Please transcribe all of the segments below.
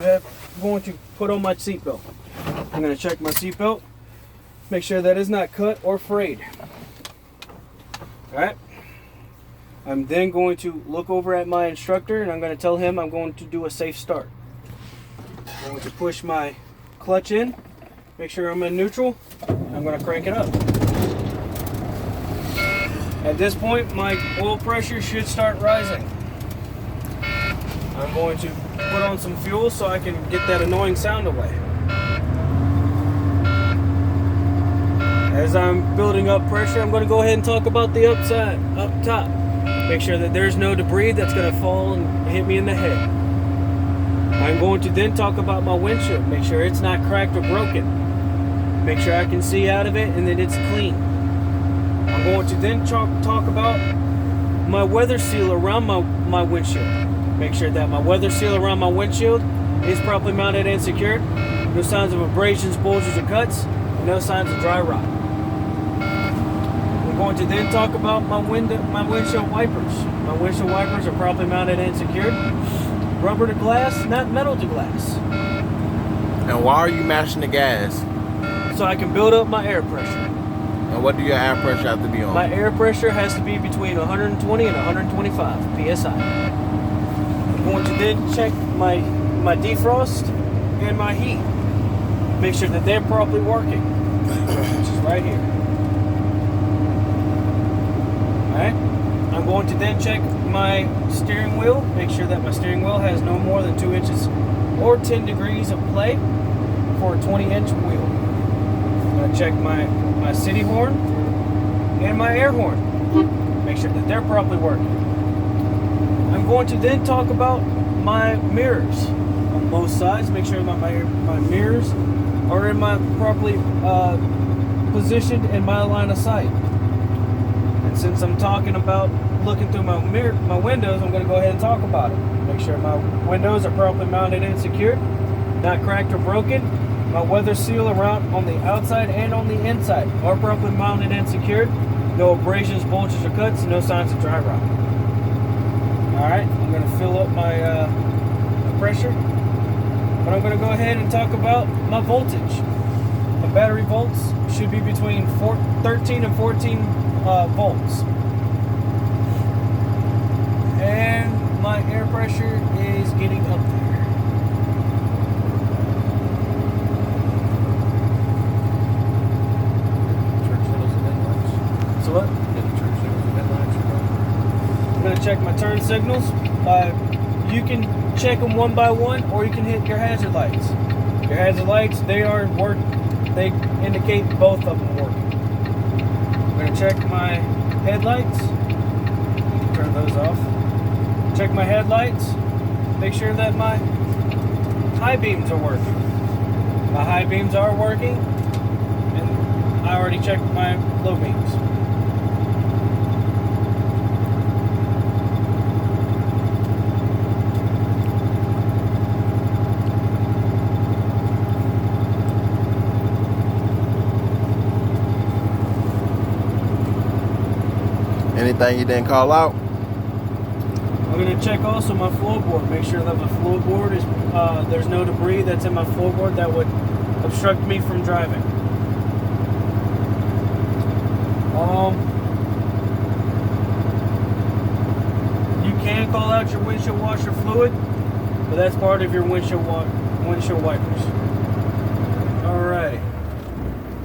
I'm going to put on my seatbelt. I'm going to check my seatbelt, make sure that it's not cut or frayed. Alright. I'm then going to look over at my instructor and I'm going to tell him I'm going to do a safe start. I'm going to push my clutch in, make sure I'm in neutral. I'm going to crank it up. At this point, my oil pressure should start rising. I'm going to put on some fuel so I can get that annoying sound away. As I'm building up pressure, I'm going to go ahead and talk about the upside, up top. Make sure that there's no debris that's going to fall and hit me in the head. I'm going to then talk about my windshield. Make sure it's not cracked or broken. Make sure I can see out of it and that it's clean. I'm going to then talk about my weather seal around my windshield. Make sure that my weather seal around my windshield is properly mounted and secured. No signs of abrasions, bulges, or cuts. No signs of dry rot. We're going to then talk about my windshield wipers. My windshield wipers are properly mounted and secured. Rubber to glass, not metal to glass. And why are you mashing the gas? So I can build up my air pressure. And what do your air pressure have to be on? My air pressure has to be between 120 and 125 psi. I'm going to then check my defrost and my heat. Make sure that they're properly working, which is right here. Alright? I'm going to then check my steering wheel. Make sure that my steering wheel has no more than 2 inches or 10 degrees of play for a 20-inch wheel. I'm going to check my city horn and my air horn. Make sure that they're properly working. I'm going to then talk about my mirrors on both sides. Make sure that my mirrors are in my properly positioned in my line of sight. And since I'm talking about looking through my windows, I'm going to go ahead and talk about it. Make sure my windows are properly mounted and secured, not cracked or broken. My weather seal around on the outside and on the inside are properly mounted and secured. No abrasions, bulges, or cuts. No signs of dry rot. Alright, I'm going to fill up my pressure. But I'm going to go ahead and talk about my voltage. My battery volts should be between 13 and 14 volts. And my air pressure is getting up there. So what? I'm going to check my turn signals. You can check them one by one, or you can hit your hazard lights. Your hazard lights, they indicate both of them working. I'm going to check my headlights. Turn those off. Check my headlights. Make sure that my high beams are working. My high beams are working, and I already checked my low beams. Anything you didn't call out? I'm going to check also my floorboard. Make sure that my floorboard is, there's no debris that's in my floorboard that would obstruct me from driving. You can call out your windshield washer fluid, but that's part of your windshield wipers. Alrighty.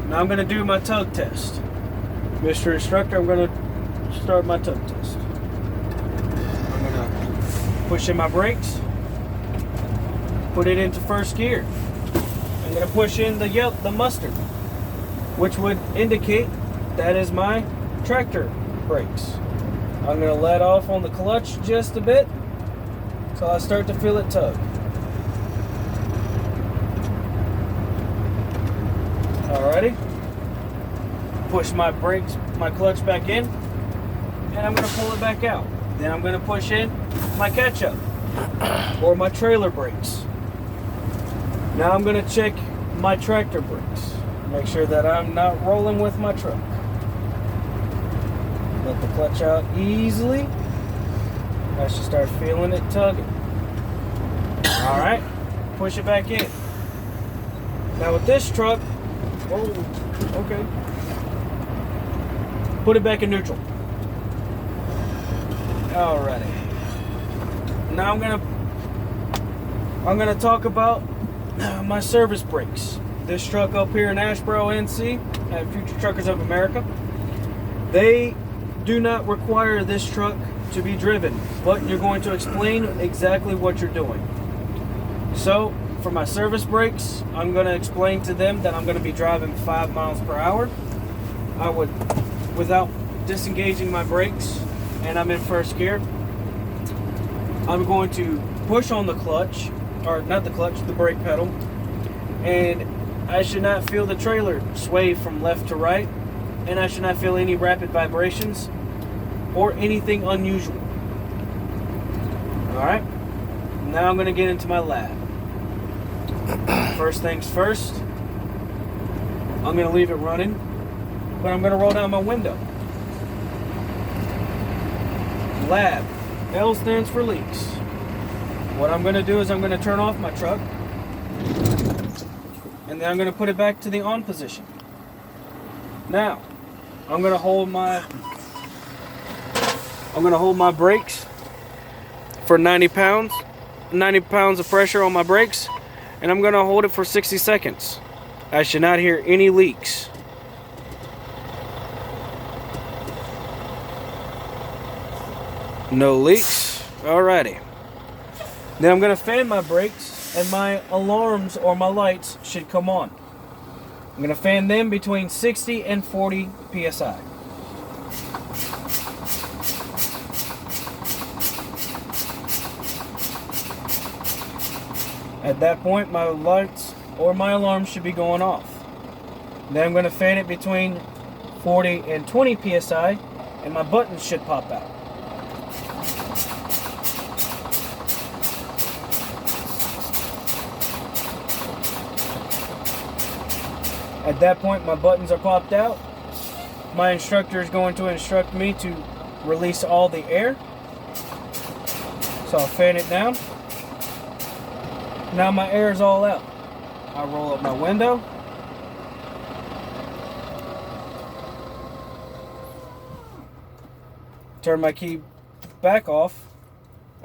Now I'm going to do my tug test. Mr. Instructor, I'm going to start my tug test. I'm going to push in my brakes, put it into first gear. I'm going to push in the mustard, which would indicate that is my tractor brakes. I'm going to let off on the clutch just a bit so I start to feel it tug. Alrighty. Push my brakes, my clutch back in, and I'm going to pull it back out. Then I'm going to push in my catch-up or my trailer brakes. Now I'm going to check my tractor brakes. Make sure that I'm not rolling with my truck. Let the clutch out easily. I should start feeling it tugging. Alright. push it back in. Now with this truck, whoa, okay. Put it back in neutral. Alrighty. Now I'm gonna talk about my service brakes. This truck up here in Asheboro, NC, at Future Truckers of America, they do not require this truck to be driven, but you're going to explain exactly what you're doing. So for my service brakes, I'm going to explain to them that I'm going to be driving 5 miles per hour. I would, without disengaging my brakes, and I'm in first gear, I'm going to push on the clutch, or not the clutch, the brake pedal, and I should not feel the trailer sway from left to right, and I should not feel any rapid vibrations or anything unusual. Alright, now I'm going to get into my lab. First things first, I'm going to leave it running, but I'm going to roll down my window. Lab, L stands for leaks. What I'm going to do is I'm going to turn off my truck, and then I'm going to put it back to the on position. Now, I'm going to hold my brakes for 90 pounds of pressure on my brakes, and I'm going to hold it for 60 seconds. I should not hear any leaks. No leaks. Alrighty. Then I'm going to fan my brakes, and my alarms or my lights should come on. I'm going to fan them between 60 and 40 psi. At that point, my lights or my alarm should be going off. Then I'm going to fan it between 40 and 20 psi, and my buttons should pop out. At that point, my buttons are popped out. My instructor is going to instruct me to release all the air. So I'll fan it down. Now my air is all out. I'll roll up my window. Turn my key back off.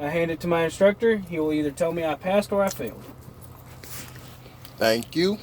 I hand it to my instructor. He will either tell me I passed or I failed. Thank you.